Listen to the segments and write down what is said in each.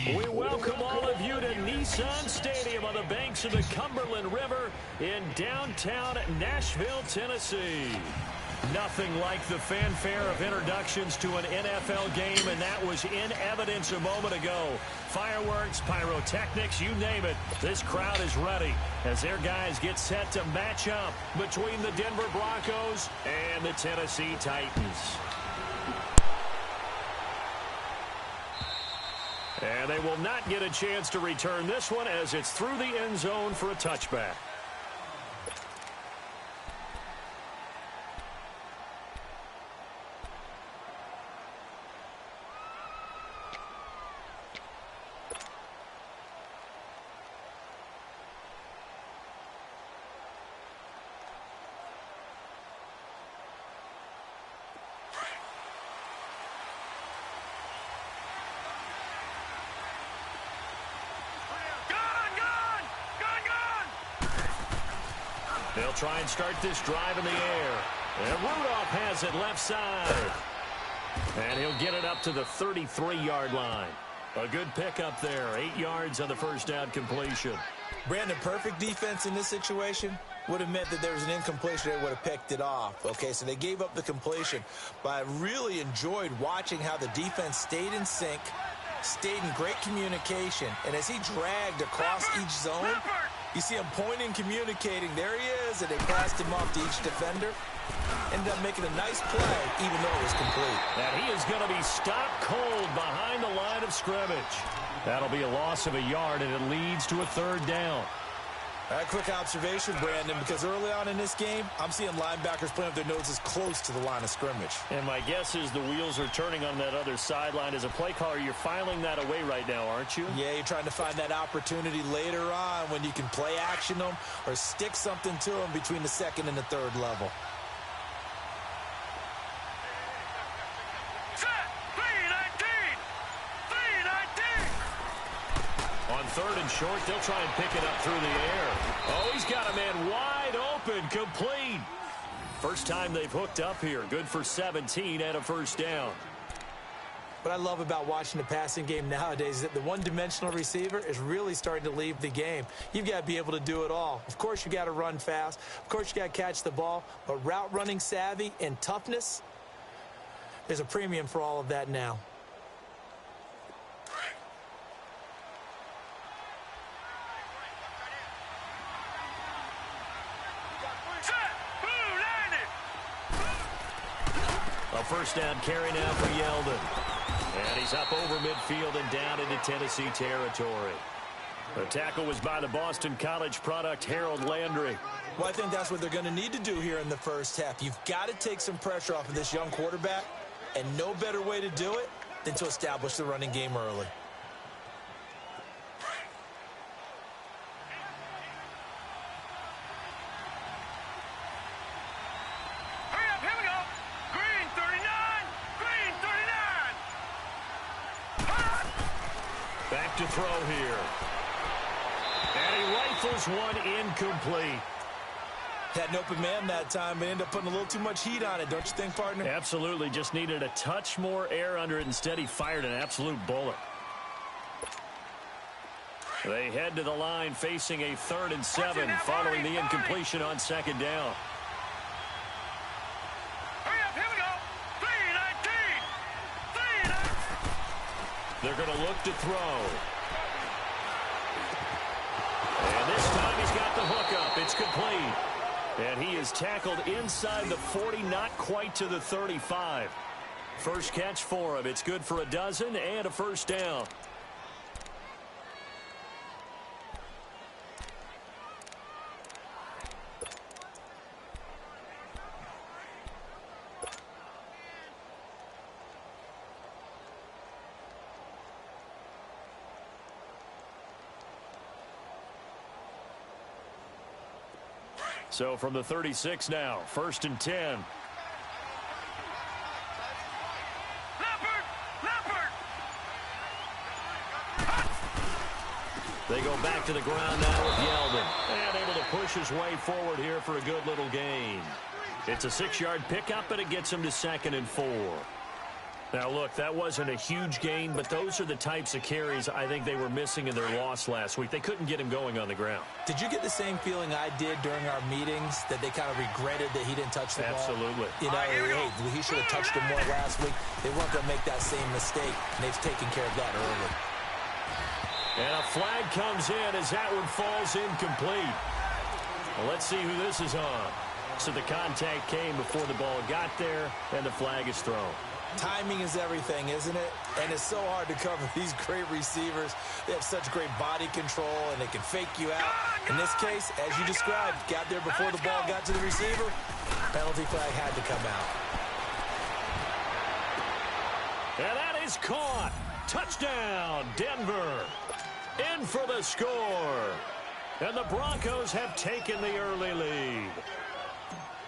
We welcome all of you to Nissan Stadium on the banks of the Cumberland River in downtown Nashville, Tennessee. Nothing like the fanfare of introductions to an NFL game, and that was in evidence a moment ago. Fireworks, pyrotechnics, you name it. This crowd is ready as their guys get set to match up between the Denver Broncos and the Tennessee Titans. And they will not get a chance to return this one as it's through the end zone for a touchback. They'll try and start this drive in the air. And Rudolph has it left side. And he'll get it up to the 33-yard line. A good pickup there. 8 yards on the first down completion. Brandon, perfect defense in this situation would have meant that there was an incompletion. They would have picked it off. Okay, so they gave up the completion. But I really enjoyed watching how the defense stayed in sync, stayed in great communication. And as he dragged across each zone, you see him pointing, communicating. There he is, and they passed him off to each defender. Ended up making a nice play, even though it was complete. And he is going to be stopped cold behind the line of scrimmage. That'll be a loss of a yard, and it leads to a third down. A quick observation, Brandon, because early on in this game, I'm seeing linebackers playing with their noses close to the line of scrimmage. And my guess is the wheels are turning on that other sideline. As a play caller, you're filing that away right now, aren't you? Yeah, you're trying to find that opportunity later on when you can play action them or stick something to them between the second and the third level. Third and short, they'll try and pick it up through the air. Oh, he's got a man wide open, complete. First time they've hooked up here. Good for 17 and a first down. What I love about watching the passing game nowadays is that the one-dimensional receiver is really starting to leave the game. You've got to be able to do it all. Of course, you got to run fast. Of course, you got to catch the ball. But route running savvy and toughness, there's a premium for all of that now. First down carry now for Yeldon. And he's up over midfield and down into Tennessee territory. The tackle was by the Boston College product, Harold Landry. Well, I think that's what they're going to need to do here in the first half. You've got to take some pressure off of this young quarterback, and no better way to do it than to establish the running game early. To throw here. And he rifles one incomplete. Had an open man that time, but ended up putting a little too much heat on it, don't you think, partner? Absolutely. Just needed a touch more air under it. Instead, he fired an absolute bullet. They head to the line facing a 3rd and 7 following the incompletion on second down. They're going to look to throw. And this time he's got the hook up. It's complete. And he is tackled inside the 40, not quite to the 35. First catch for him. It's good for a dozen and a first down. So from the 36 now, 1st and 10. They go back to the ground now with Yeldon. And able to push his way forward here for a good little gain. It's a 6-yard pickup, and it gets him to 2nd and 4. Now, look, that wasn't a huge gain, but those are the types of carries I think they were missing in their loss last week. They couldn't get him going on the ground. Did you get the same feeling I did during our meetings, that they kind of regretted that he didn't touch the ball? Absolutely. You know, hey, he should have touched him more last week. They weren't going to make that same mistake, and they've taken care of that early. And a flag comes in as that one falls incomplete. Well, let's see who this is on. So the contact came before the ball got there, and the flag is thrown. Timing is everything, isn't it? And it's so hard to cover these great receivers. They have such great body control, and they can fake you out. In this case, as you described, got there before the ball got to the receiver. Penalty flag had to come out. And that is caught. Touchdown, Denver. In for the score. And the Broncos have taken the early lead.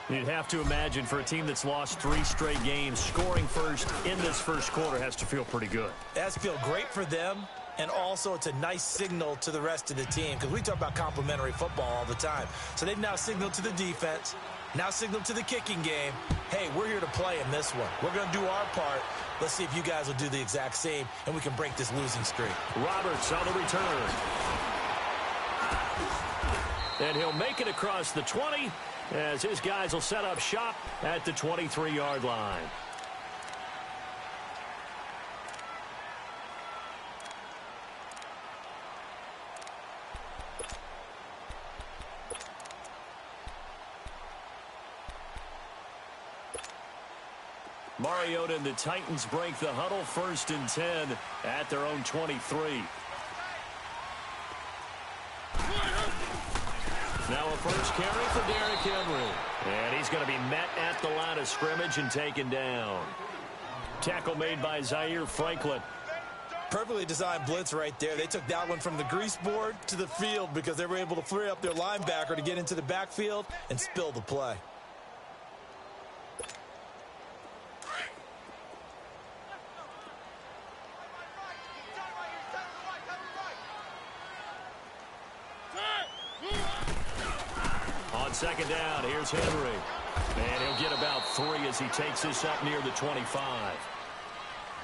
You'd have to imagine for a team that's lost 3 straight games, scoring first in this first quarter has to feel pretty good. It has to feel great for them, and also it's a nice signal to the rest of the team, because we talk about complimentary football all the time. So they've now signaled to the defense, now signaled to the kicking game, hey, we're here to play in this one. We're going to do our part. Let's see if you guys will do the exact same, and we can break this losing streak. Roberts on the return. And he'll make it across the 20, as his guys will set up shop at the 23-yard line. Mariota and the Titans break the huddle, 1st and 10 at their own 23. Now a first carry for Derrick Henry. And he's going to be met at the line of scrimmage and taken down. Tackle made by Zaire Franklin. Perfectly designed blitz right there. They took that one from the grease board to the field because they were able to free up their linebacker to get into the backfield and spill the play. On 2nd down, here's Henry. And he'll get about 3 as he takes this up near the 25.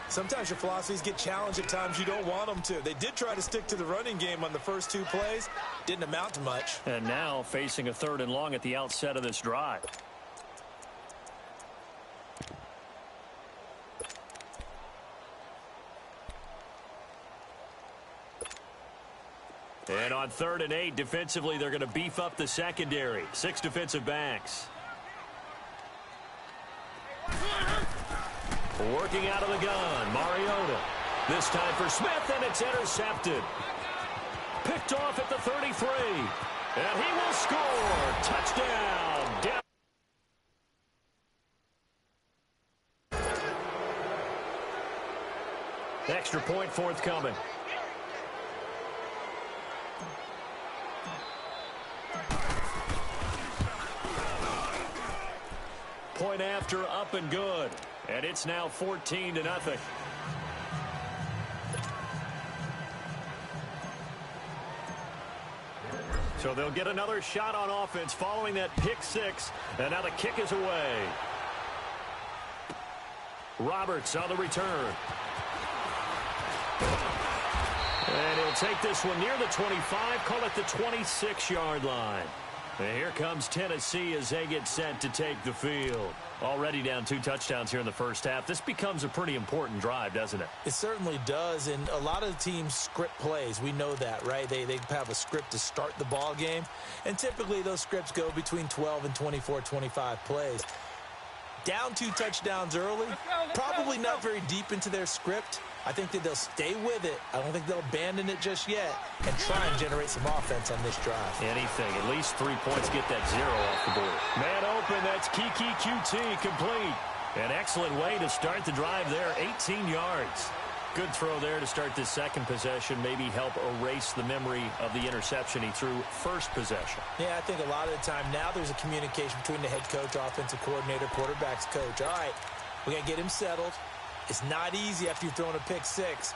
Sometimes your philosophies get challenged at times you don't want them to. They did try to stick to the running game on the first 2 plays. Didn't amount to much. And now facing a 3rd and long at the outset of this drive. And on 3rd and 8, defensively, they're going to beef up the secondary. 6 defensive backs. Working out of the gun, Mariota. This time for Smith, and it's intercepted. Picked off at the 33. And he will score. Touchdown. Extra point forthcoming. Point after, up and good. And it's now 14-0. So they'll get another shot on offense following that pick 6. And now the kick is away. Roberts on the return. And he'll take this one near the 25, call it the 26-yard line. And here comes Tennessee as they get set to take the field. Already down 2 touchdowns here in the first half. This becomes a pretty important drive, doesn't it? It certainly does, and a lot of the teams script plays. We know that, right? They have a script to start the ball game, and typically those scripts go between 12 and 24, 25 plays. Down 2 touchdowns early, probably not very deep into their script. I think that they'll stay with it. I don't think they'll abandon it just yet and try and generate some offense on this drive. Anything. At least 3 points. Get that 0 off the board. Man open. That's Kiki QT complete. An excellent way to start the drive there. 18 yards. Good throw there to start this second possession. Maybe help erase the memory of the interception he threw first possession. Yeah, I think a lot of the time now there's a communication between the head coach, offensive coordinator, quarterback's coach. All right, we got to get him settled. It's not easy after you've thrown a pick six.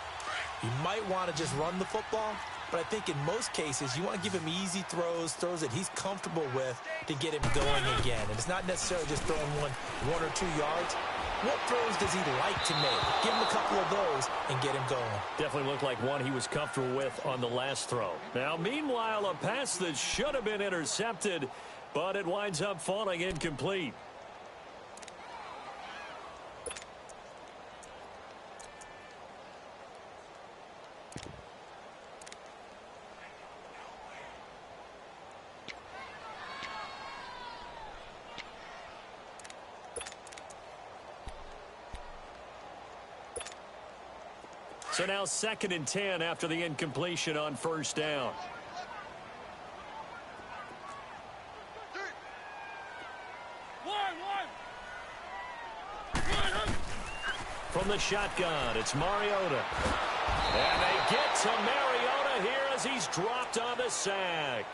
You might want to just run the football, but I think in most cases you want to give him easy throws that he's comfortable with to get him going again. And it's not necessarily just throwing one or 2 yards. What throws does he like to make? Give him a couple of those and get him going. Definitely looked like one he was comfortable with on the last throw. Now, meanwhile, a pass that should have been intercepted, but it winds up falling incomplete. So now 2nd and 10 after the incompletion on first down. From the shotgun, it's Mariota. And they get to Mariota here as he's dropped on the sack.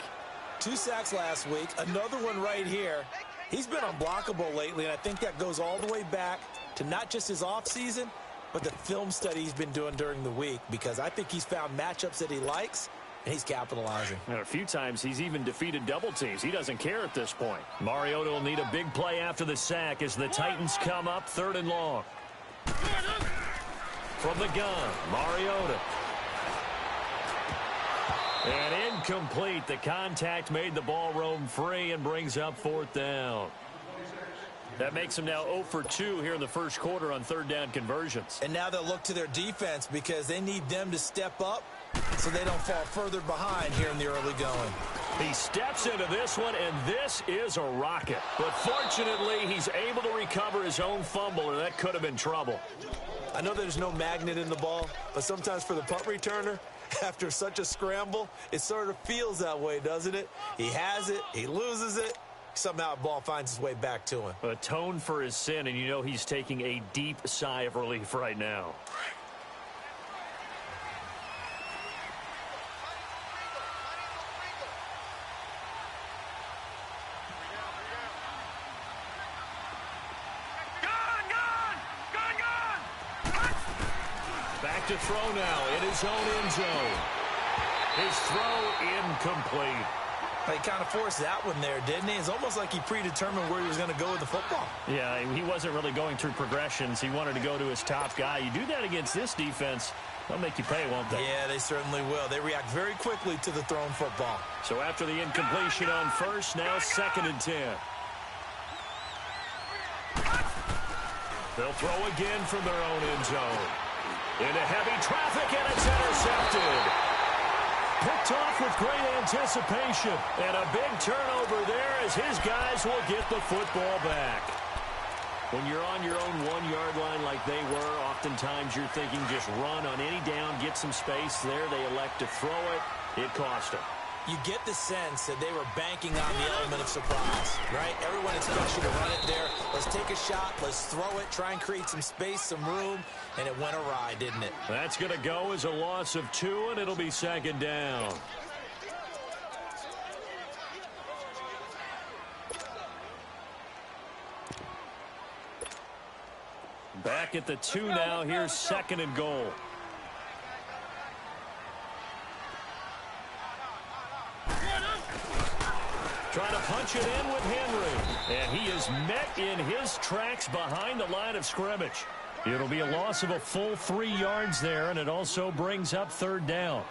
2 sacks last week, another one right here. He's been unblockable lately, and I think that goes all the way back to not just his offseason, but the film study he's been doing during the week, because I think he's found matchups that he likes, and he's capitalizing. And a few times he's even defeated double teams. He doesn't care at this point. Mariota will need a big play after the sack as the Titans come up 3rd and long. From the gun, Mariota. And incomplete. The contact made the ball roam free and brings up 4th down. That makes them now 0 for 2 here in the first quarter on 3rd down conversions. And now they'll look to their defense because they need them to step up so they don't fall further behind here in the early going. He steps into this one, and this is a rocket. But fortunately, he's able to recover his own fumble, or that could have been trouble. I know there's no magnet in the ball, but sometimes for the punt returner, after such a scramble, it sort of feels that way, doesn't it? He has it, he loses it. Somehow the ball finds its way back to him. Atone for his sin, and you know he's taking a deep sigh of relief right now. Back to throw now in his own end zone. His throw incomplete. He kind of forced that one there, didn't he? It's almost like he predetermined where he was going to go with the football. Yeah, he wasn't really going through progressions. He wanted to go to his top guy. You do that against this defense, they'll make you pay, won't they? Yeah, they certainly will. They react very quickly to the thrown football. So after the incompletion on first, now 2nd and 10. They'll throw again from their own end zone. Into heavy traffic, and it's intercepted. Picked off with great anticipation. And a big turnover there as his guys will get the football back. When you're on your own 1-yard line like they were, oftentimes you're thinking just run on any down, get some space. There they elect to throw it. It cost them. You get the sense that they were banking on the element of surprise, right? Everyone expects you to run it there. Let's take a shot. Let's throw it. Try and create some space, some room. And it went awry, didn't it? That's going to go as a loss of 2, and it'll be 2nd down. Back at the 2 now. Here's 2nd and goal. Trying to punch it in with Henry. And he is met in his tracks behind the line of scrimmage. It'll be a loss of a full 3 yards there, and it also brings up 3rd down.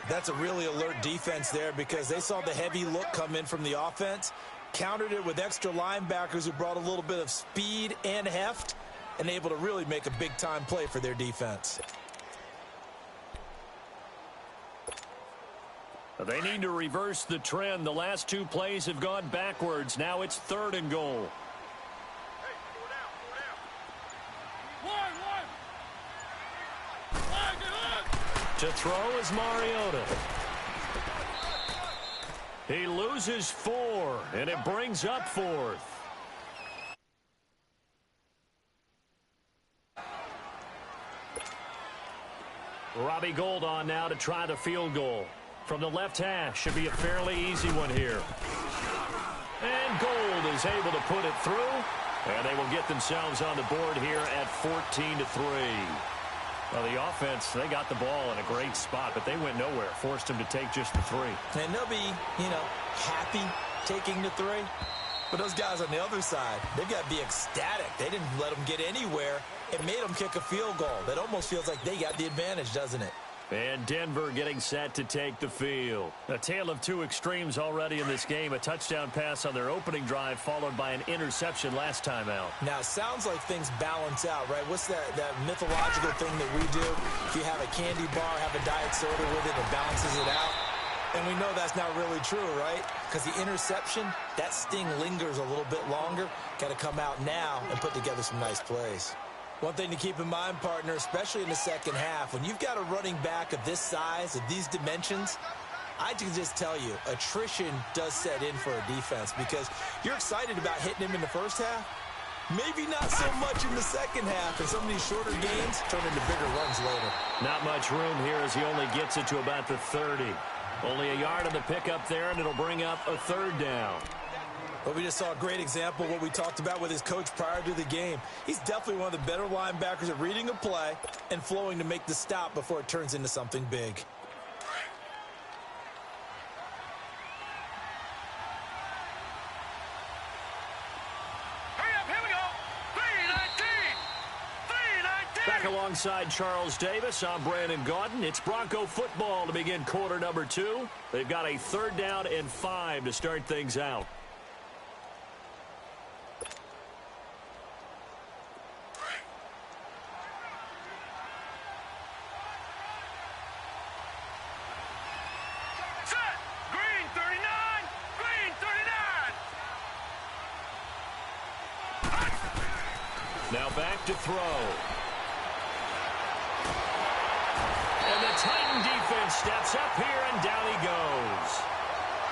That's a really alert defense there because they saw the heavy look come in from the offense, countered it with extra linebackers who brought a little bit of speed and heft, and able to really make a big-time play for their defense. They need to reverse the trend. The last 2 plays have gone backwards. Now it's 3rd and goal. To throw is Mariota. He loses 4, and it brings up 4th. Robbie Gould on now to try the field goal. From the left hash, should be a fairly easy one here. And Gould is able to put it through. And they will get themselves on the board here at 14-3. Well, the offense, they got the ball in a great spot, but they went nowhere. Forced them to take just the 3. And they'll be, happy taking the 3. But those guys on the other side, they've got to be ecstatic. They didn't let them get anywhere. It made them kick a field goal. That almost feels like they got the advantage, doesn't it? And Denver getting set to take the field. A tale of two extremes already in this game. A touchdown pass on their opening drive, followed by an interception last time out. Now, it sounds like things balance out, right? What's that mythological thing that we do? If you have a candy bar, have a diet soda with it, it balances it out. And we know that's not really true, right? Because the interception, that sting lingers a little bit longer. Got to come out now and put together some nice plays. One thing to keep in mind, partner, especially in the second half, when you've got a running back of this size, of these dimensions, I can just tell you, attrition does set in for a defense because you're excited about hitting him in the first half. Maybe not so much in the second half, and some of these shorter games turn into bigger runs later. Not much room here as he only gets it to about the 30. Only a yard on the pickup there, and it'll bring up a 3rd down. Well, we just saw a great example of what we talked about with his coach prior to the game. He's definitely one of the better linebackers at reading a play and flowing to make the stop before it turns into something big. Hurry up, here we go. 3-19. Back alongside Charles Davis, I'm Brandon Gaudin. It's Bronco football to begin quarter number 2. They've got a 3rd down and 5 to start things out. Now back to throw. And the Titan defense steps up here, and down he goes.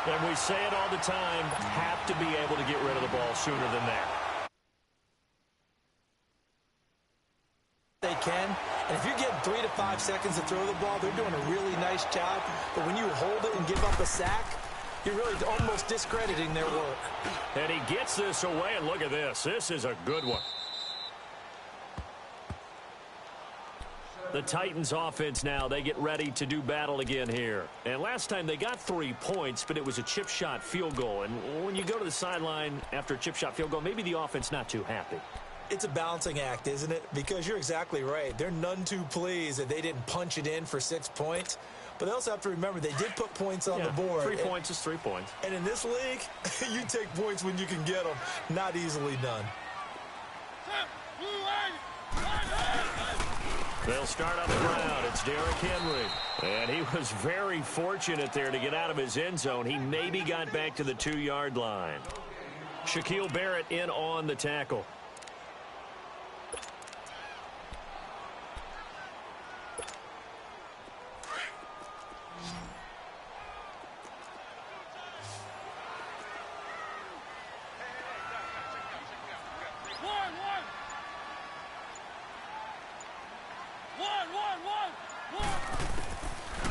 And we say it all the time, have to be able to get rid of the ball sooner than that. They can, and if you're getting 3 to 5 seconds to throw the ball, they're doing a really nice job. But when you hold it and give up a sack, you're really almost discrediting their work. And he gets this away, and look at this. This is a good one. The Titans offense now, they get ready to do battle again here. And last time they got 3 points, but it was a chip shot field goal. And when you go to the sideline after a chip shot field goal, maybe the offense not too happy. It's a balancing act, isn't it? Because you're exactly right. They're none too pleased that they didn't punch it in for 6 points. But they also have to remember they did put points on the board. 3 points is 3 points. And in this league, you take points when you can get them. Not easily done. They'll start on the ground. It's Derrick Henry. And he was very fortunate there to get out of his end zone. He maybe got back to the 2-yard line. Shaquille Barrett in on the tackle.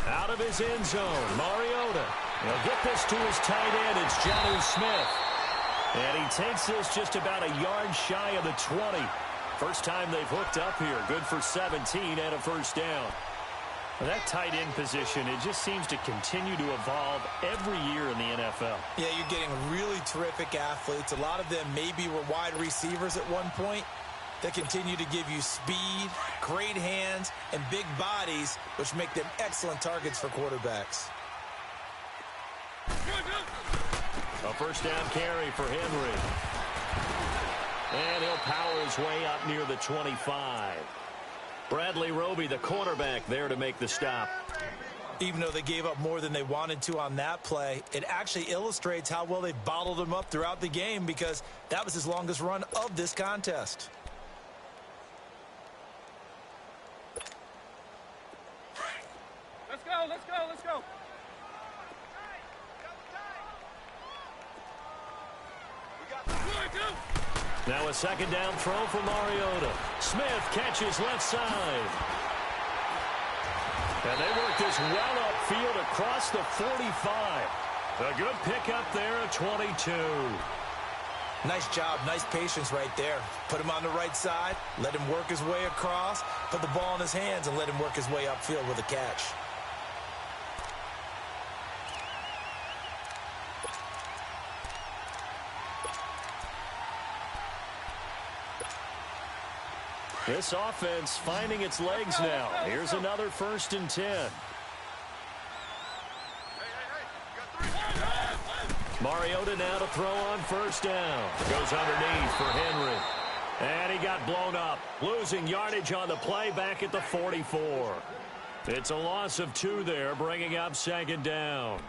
Out of his end zone, Mariota. He'll get this to his tight end. It's Jonnu Smith. And he takes this just about a yard shy of the 20. First time they've hooked up here. Good for 17 and a 1st down. That tight end position, it just seems to continue to evolve every year in the NFL. Yeah, you're getting really terrific athletes. A lot of them maybe were wide receivers at one point. They continue to give you speed, great hands, and big bodies, which make them excellent targets for quarterbacks. A 1st down carry for Henry. And he'll power his way up near the 25. Bradley Roby, the quarterback, there to make the stop. Even though they gave up more than they wanted to on that play, it actually illustrates how well they bottled him up throughout the game because that was his longest run of this contest. Let's go, let's go, let's go. Now a 2nd down throw for Mariota. Smith catches left side. And they work this well upfield across the 45. A good pickup there at 22. Nice job, nice patience right there. Put him on the right side, let him work his way across, put the ball in his hands, and let him work his way upfield with a catch. This offense finding its legs now. Here's another 1st and 10. Mariota now to throw on 1st down. Goes underneath for Henry. And he got blown up. Losing yardage on the play back at the 44. It's a loss of 2 there, bringing up 2nd down.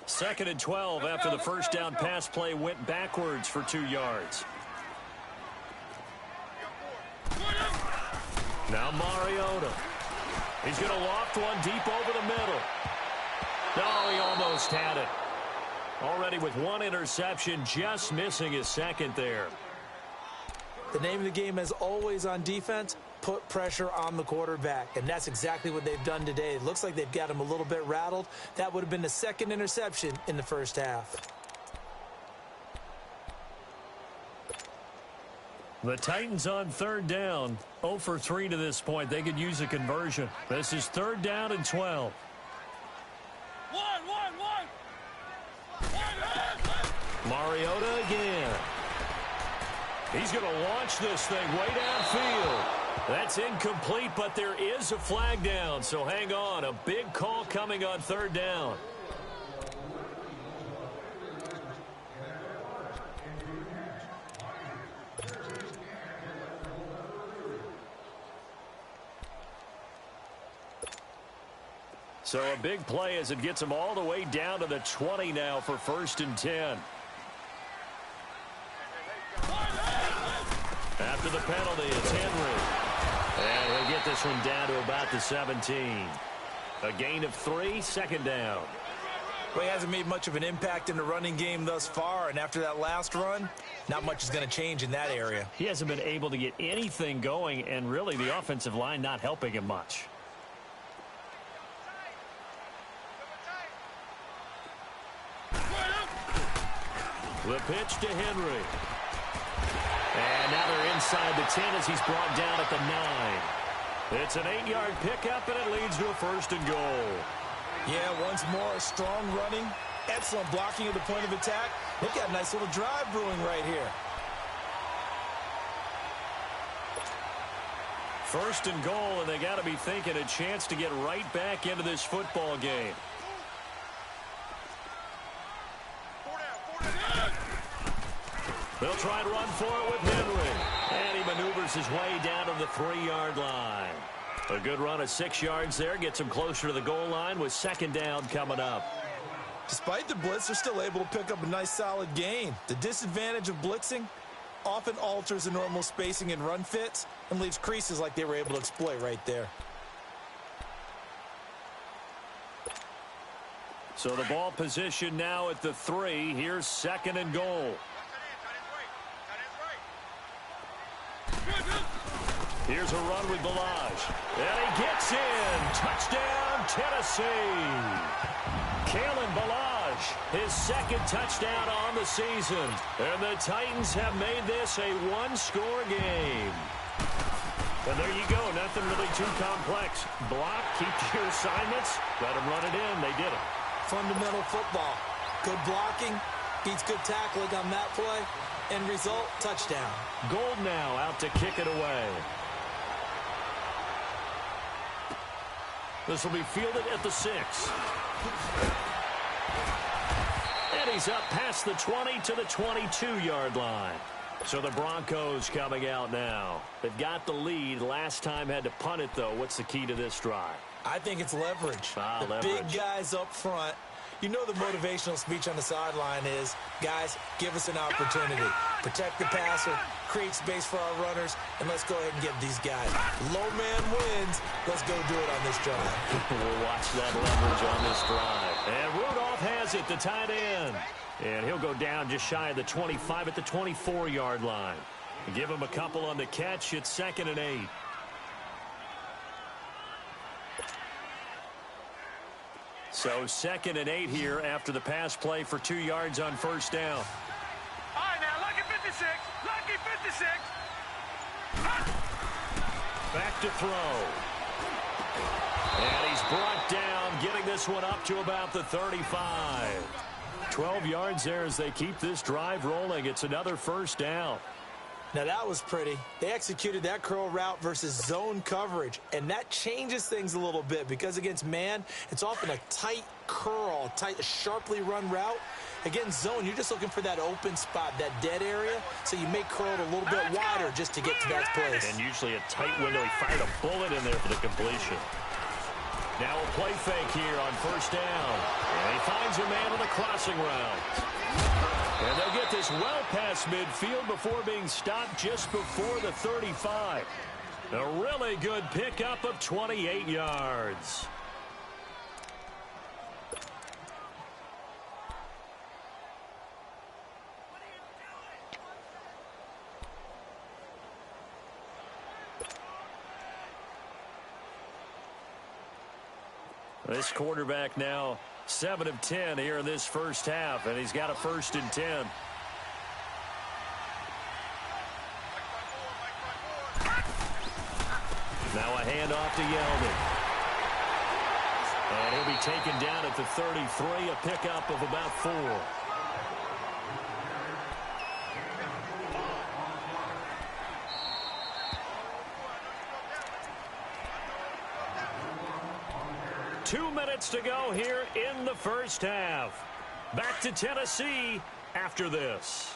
Second and 12 after the 1st down pass play went backwards for 2 yards. Now Mariota. He's going to loft one deep over the middle. Oh, he almost had it. Already with 1 interception, just missing his 2nd there. The name of the game is always on defense, put pressure on the quarterback. And that's exactly what they've done today. It looks like they've got him a little bit rattled. That would have been the 2nd interception in the 1st half. The Titans on 3rd down. 0 for 3 to this point. They could use a conversion. This is 3rd down and 12. Mariota again. He's going to launch this thing way downfield. That's incomplete, but there is a flag down, so hang on. A big call coming on 3rd down. So a big play as it gets them all the way down to the 20 now for 1st and 10. After the penalty, it's Henry. And he'll get this one down to about the 17. A gain of 3, 2nd down. Well, he hasn't made much of an impact in the running game thus far, and after that last run, not much is going to change in that area. He hasn't been able to get anything going, and really the offensive line not helping him much. The pitch to Henry. And now they're inside the 10 as he's brought down at the 9. It's an 8-yard pickup, and it leads to a 1st and goal. Yeah, once more, strong running, excellent blocking at the point of attack. They've got a nice little drive brewing right here. 1st and goal, and they got to be thinking a chance to get right back into this football game. They'll try and run for it with Henry. And he maneuvers his way down to the 3-yard line. A good run of 6 yards there. Gets him closer to the goal line with 2nd down coming up. Despite the blitz, they're still able to pick up a nice solid gain. The disadvantage of blitzing often alters the normal spacing and run fits and leaves creases like they were able to exploit right there. So the ball position now at the 3. Here's 2nd and goal. Here's a run with Balaj. And he gets in. Touchdown, Tennessee. Kalen Balaj, his 2nd touchdown on the season. And the Titans have made this a 1-score game. And there you go. Nothing really too complex. Block, keep your assignments, let them run it in. They did it. Fundamental football. Good blocking, beats good tackling on that play. End result, touchdown. Gold now out to kick it away. This will be fielded at the 6. And he's up past the 20 to the 22-yard line. So the Broncos coming out now. They've got the lead. Last time had to punt it, though. What's the key to this drive? I think it's leverage. Leverage. Big guys up front. You know the motivational speech on the sideline is, guys, give us an opportunity. Protect the passer, create space for our runners, and let's go ahead and give these guys. Low man wins. Let's go do it on this drive. We'll watch that leverage on this drive. And Rudolph has it, the tight end. And he'll go down just shy of the 25 at the 24-yard line. Give him a couple on the catch. It's 2nd and 8. So 2nd and 8 here after the pass play for 2 yards on first down. All right, now, lucky 56. Lucky 56. Back to throw. And he's brought down, getting this one up to about the 35. 12 yards there as they keep this drive rolling. It's another first down. Now, that was pretty. They executed that curl route versus zone coverage, and that changes things a little bit because against man, it's often a tight curl, tight, sharply run route. Against zone, you're just looking for that open spot, that dead area, so you make curl a little bit wider just to get to that place. And usually a tight window. He fired a bullet in there for the completion. Now a play fake here on first down. And he finds a man on the crossing route. And they'll get this well past midfield before being stopped just before the 35. A really good pickup of 28 yards. This quarterback now 7 of 10 here in this first half, and he's got a 1st and 10. Now a handoff to Yeldon. And he'll be taken down at the 33, a pickup of about 4. Two minutes to go here in the first half. Back to Tennessee after this.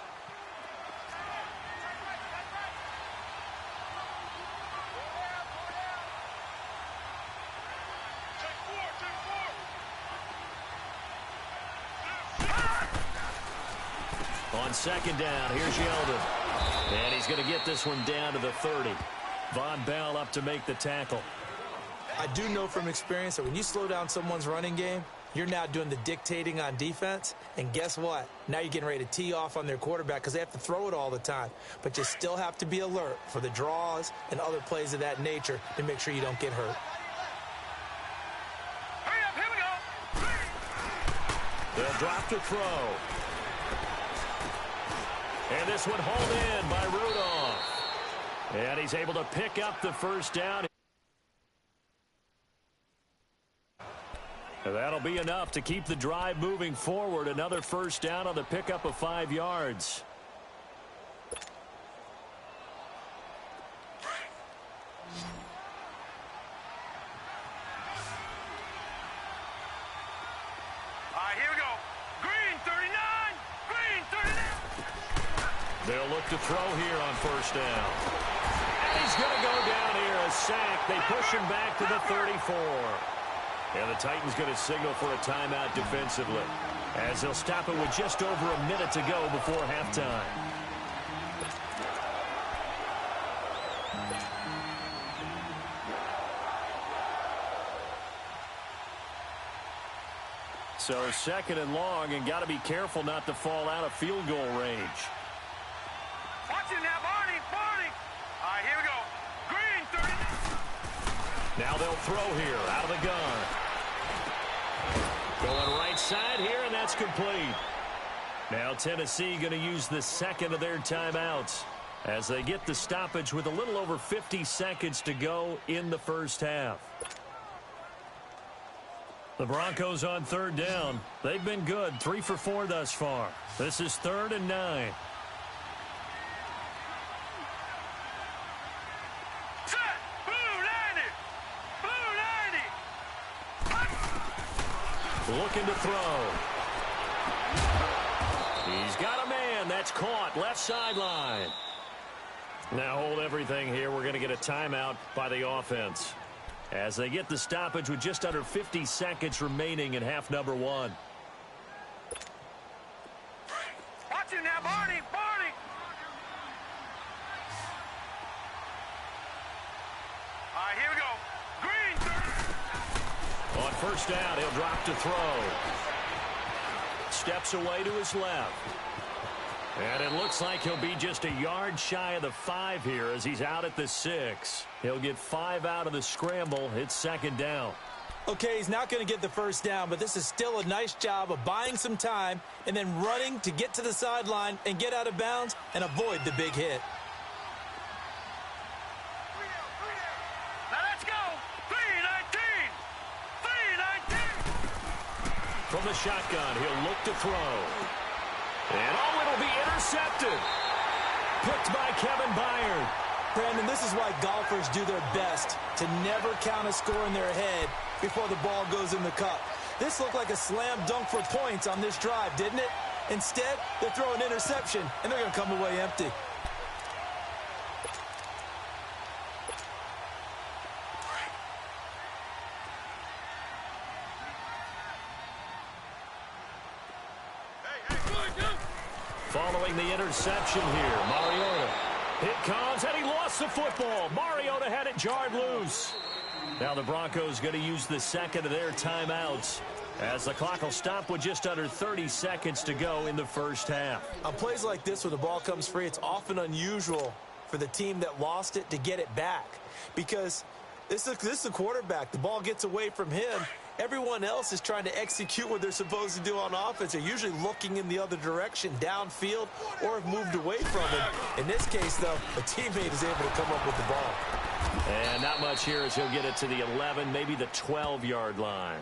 On 2nd down, here's Yeldon. And he's going to get this one down to the 30. Von Bell up to make the tackle. I do know from experience that when you slow down someone's running game, you're now doing the dictating on defense. And guess what? Now you're getting ready to tee off on their quarterback because they have to throw it all the time. But you still have to be alert for the draws and other plays of that nature to make sure you don't get hurt. Hurry up, here we go. They'll drop to throw. And this one hauled in by Rudolph. And he's able to pick up the first down. That'll be enough to keep the drive moving forward. Another first down on the pickup of 5 yards. All right, here we go. Green 39. Green 39. They'll look to throw here on first down. And he's going to go down here, a sack. They push him back to the 34. And the Titans going to signal for a timeout defensively, as they'll stop it with just over a minute to go before halftime. So 2nd and long, and got to be careful not to fall out of field goal range. Watch it now, Barney. Barney. All right, here we go. Green 39. Now they'll throw here out of the gun. Going right side here, and that's complete. Now Tennessee going to use the 2nd of their timeouts as they get the stoppage with a little over 50 seconds to go in the first half. The Broncos on 3rd down. They've been good, 3 for 4 thus far. This is 3rd and 9. Looking to throw. He's got a man. That's caught. Left sideline. Now hold everything here. We're going to get a timeout by the offense as they get the stoppage with just under 50 seconds remaining in half number 1. Watch it now, Barney. Barney. first down. He'll drop to throw. Steps away to his left. And it looks like he'll be just a yard shy of the 5 here as he's out at the 6. He'll get 5 out of the scramble. It's second down. Okay, he's not going to get the first down, but this is still a nice job of buying some time and then running to get to the sideline and get out of bounds and avoid the big hit. Now let's go. 3-19. 3-19. From the shotgun, he'll look to throw. And it'll be intercepted. Picked by Kevin Byard. Brandon, this is why golfers do their best to never count a score in their head before the ball goes in the cup. This looked like a slam dunk for points on this drive, didn't it? Instead, they throw an interception, and they're going to come away empty. Following the interception here, Mariota. It comes, and he lost the football. Mariota had it jarred loose. Now the Broncos going to use the second of their timeouts as the clock will stop with just under 30 seconds to go in the first half. On plays like this, when the ball comes free, it's often unusual for the team that lost it to get it back because this is the quarterback. The ball gets away from him. Everyone else is trying to execute what they're supposed to do on offense. They're usually looking in the other direction, downfield, or have moved away from him. In this case, though, a teammate is able to come up with the ball. And not much here as he'll get it to the 11, maybe the 12-yard line.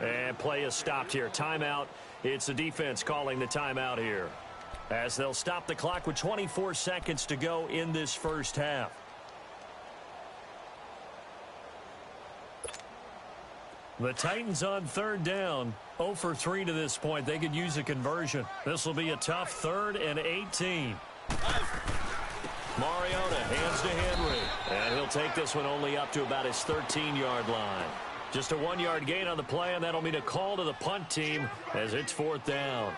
And play is stopped here. Timeout. It's the defense calling the timeout here as they'll stop the clock with 24 seconds to go in this first half. The Titans on third down, 0 for 3 to this point. They could use a conversion. This will be a tough 3rd and 18. Mariota hands to Henry. And he'll take this one only up to about his 13-yard line. Just a 1-yard gain on the play, and that'll mean a call to the punt team as it's 4th down.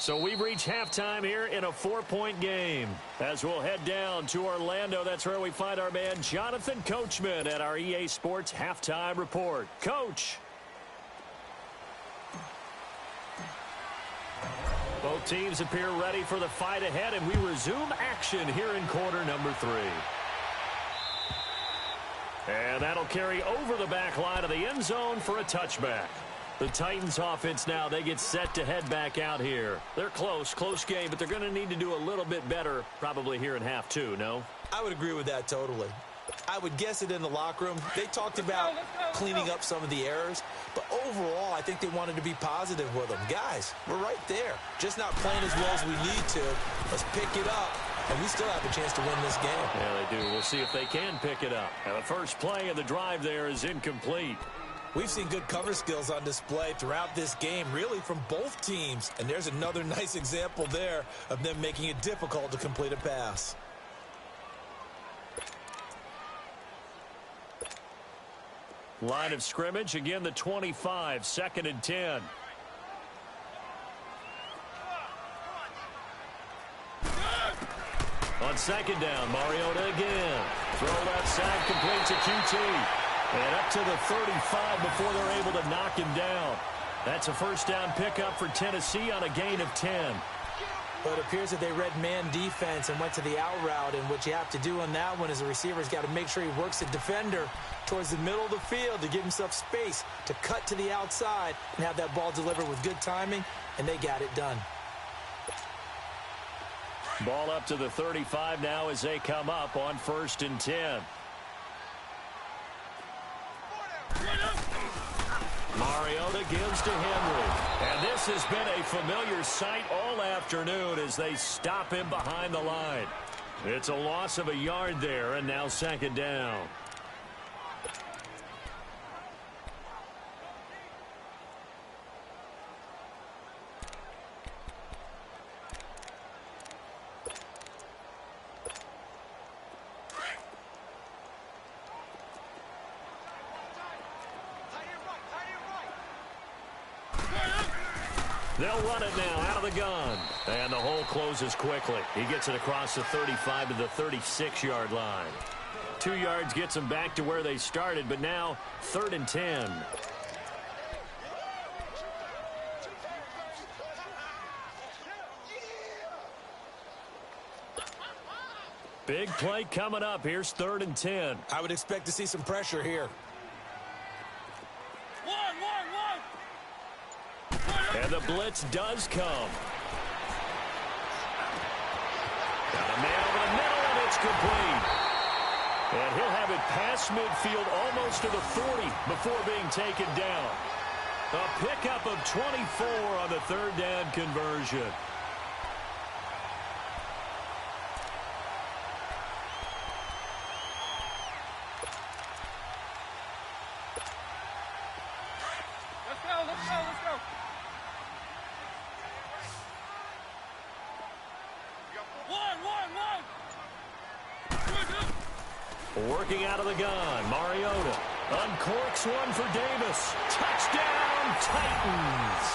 So we've reached halftime here in a 4-point game. As we'll head down to Orlando, that's where we find our man Jonathan Coachman at our EA Sports Halftime Report. Coach. Both teams appear ready for the fight ahead, and we resume action here in quarter number 3. And that'll carry over the back line of the end zone for a touchback. The Titans offense now, they get set to head back out here. They're close game, but they're going to need to do a little bit better probably here in half 2, no? I would agree with that totally. I would guess it in the locker room. They talked about cleaning up some of the errors, but overall, I think they wanted to be positive with them. Guys, we're right there. Just not playing as well as we need to. Let's pick it up, and we still have a chance to win this game. Yeah, they do. We'll see if they can pick it up. Now, the first play of the drive there is incomplete. We've seen good cover skills on display throughout this game, really from both teams. And there's another nice example there of them making it difficult to complete a pass. Line of scrimmage, again the 25, 2nd and 10. On 2nd down, Mariota again. Throw left side, complete to QT. And up to the 35 before they're able to knock him down. That's a first down pickup for Tennessee on a gain of 10. But it appears that they read man defense and went to the out route. And what you have to do on that one is the receiver's got to make sure he works the defender towards the middle of the field to give himself space to cut to the outside and have that ball delivered with good timing, and they got it done. Ball up to the 35 now as they come up on 1st and 10. Mariota gives to Henry. And this has been a familiar sight all afternoon as they stop him behind the line. It's a loss of a yard there, and now 2nd down. They'll run it now out of the gun. And the hole closes quickly. He gets it across the 35 to the 36-yard line. 2 yards gets them back to where they started, but now 3rd and 10. Big play coming up. Here's 3rd and 10. I would expect to see some pressure here. And the blitz does come. Got a man over the middle, and it's complete. And he'll have it past midfield almost to the 40 before being taken down. A pickup of 24 on the 3rd down conversion. Working out of the gun, Mariota uncorks one for Davis. Touchdown, Titans!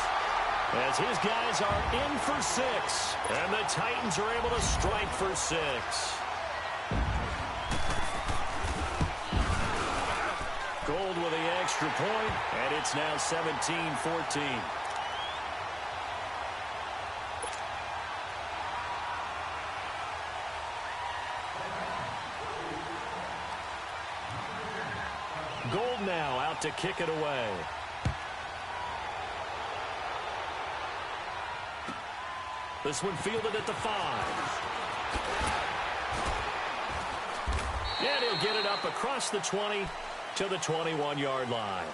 As his guys are in for 6, and the Titans are able to strike for 6. Gold with the extra point, and it's now 17-14. Gold now out to kick it away. This one fielded at the 5. And he'll get it up across the 20 to the 21-yard line.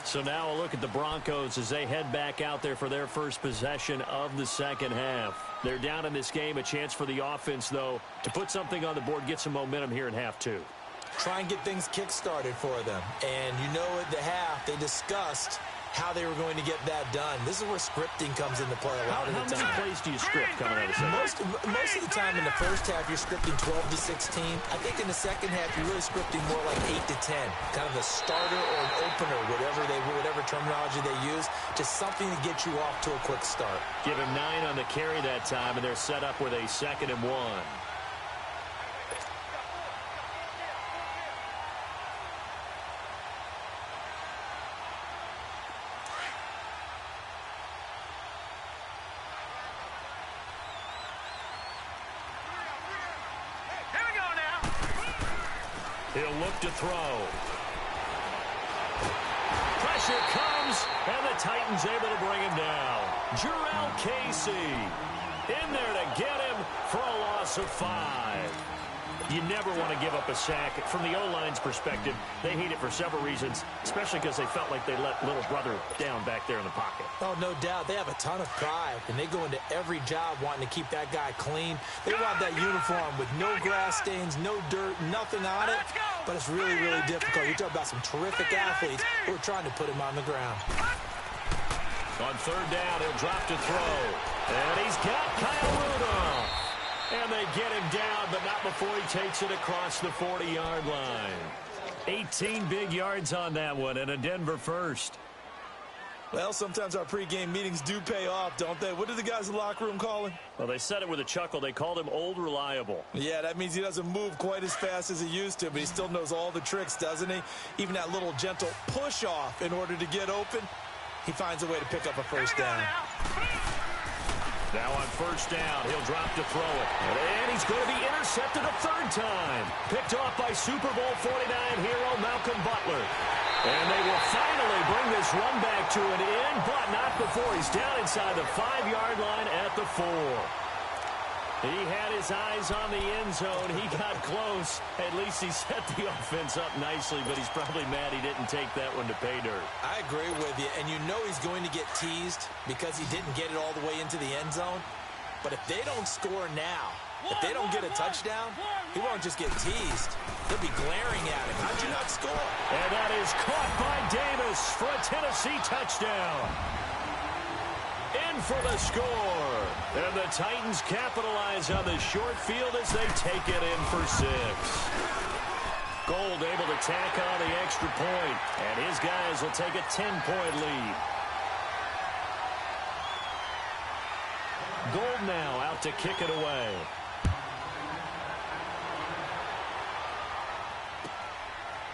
So now a look at the Broncos as they head back out there for their first possession of the second half. They're down in this game. A chance for the offense, though, to put something on the board, get some momentum here in half 2. Try and get things kick-started for them. And you know at the half, they discussed how they were going to get that done. This is where scripting comes into play a lot of the time. How many plays do you script coming out of the second? Most of the time in the first half, you're scripting 12 to 16. I think in the second half, you're really scripting more like 8 to 10. Kind of a starter or an opener, whatever terminology they use. Just something to get you off to a quick start. Give him 9 on the carry that time, and they're set up with a 2nd and 1. He'll look to throw. Pressure comes, and the Titans able to bring him down. Jarrell Casey in there to get him for a loss of 5. You never want to give up a sack. From the O-line's perspective, they hate it for several reasons, especially because they felt like they let little brother down back there in the pocket. Oh, no doubt. They have a ton of pride, and they go into every job wanting to keep that guy clean. They want that uniform with no grass stains, no dirt, nothing on it. But it's really, really difficult. You talk about some terrific athletes who are trying to put him on the ground. On 3rd down, he'll drop to throw. And he's got Kyle Rudolph. And they get him down, but not before he takes it across the 40-yard line. 18 big yards on that one, and a Denver first. Well, sometimes our pregame meetings do pay off, don't they? What did the guys in the locker room call him? Well, they said it with a chuckle. They called him Old Reliable. Yeah, that means he doesn't move quite as fast as he used to, but he still knows all the tricks, doesn't he? Even that little gentle push-off in order to get open, he finds a way to pick up a first down. Now on 1st down, he'll drop to throw it. And he's going to be intercepted a 3rd time. Picked off by Super Bowl 49 hero Malcolm Butler. And they will finally bring this run back to an end, but not before he's down inside the 5-yard line at the 4. He had his eyes on the end zone. He got close. At least he set the offense up nicely, but he's probably mad he didn't take that one to pay dirt. I agree with you, and you know he's going to get teased because he didn't get it all the way into the end zone. But if they don't score now, if they don't get a touchdown, he won't just get teased. They'll be glaring at him. How'd you not score? And that is caught by Davis for a Tennessee touchdown. In for the score. And the Titans capitalize on the short field as they take it in for 6. Gold able to tack on the extra point, and his guys will take a 10-point lead. gold now, out to kick it away.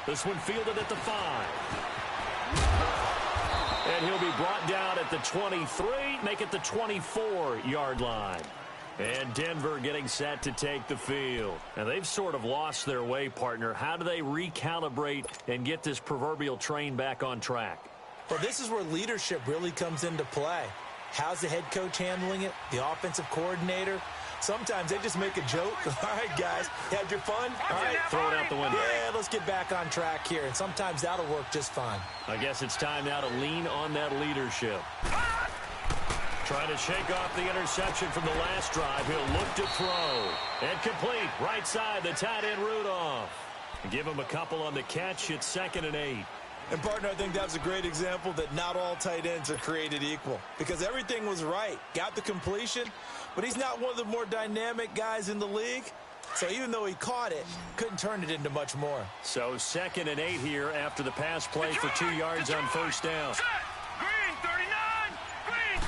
This one fielded at the 5. And he'll be brought down at the 23, make it the 24-yard line. And Denver getting set to take the field. And they've sort of lost their way, partner. How do they recalibrate and get this proverbial train back on track? Well, this is where leadership really comes into play. How's the head coach handling it? The offensive coordinator? Sometimes they just make a joke. All right, guys, had your fun? All right, throw it out the window. Yeah, let's get back on track here. And sometimes that'll work just fine. I guess it's time now to lean on that leadership. Trying to shake off the interception from the last drive. He'll look to throw. And complete. Right side, the tight end Rudolph. Give him a couple on the catch. It's 2nd and 8. And, partner, I think that's a great example that not all tight ends are created equal. Because everything was right. Got the completion, but he's not one of the more dynamic guys in the league. So even though he caught it, couldn't turn it into much more. So 2nd and 8 here after the pass play for 2 yards on first down. Green 39. Green.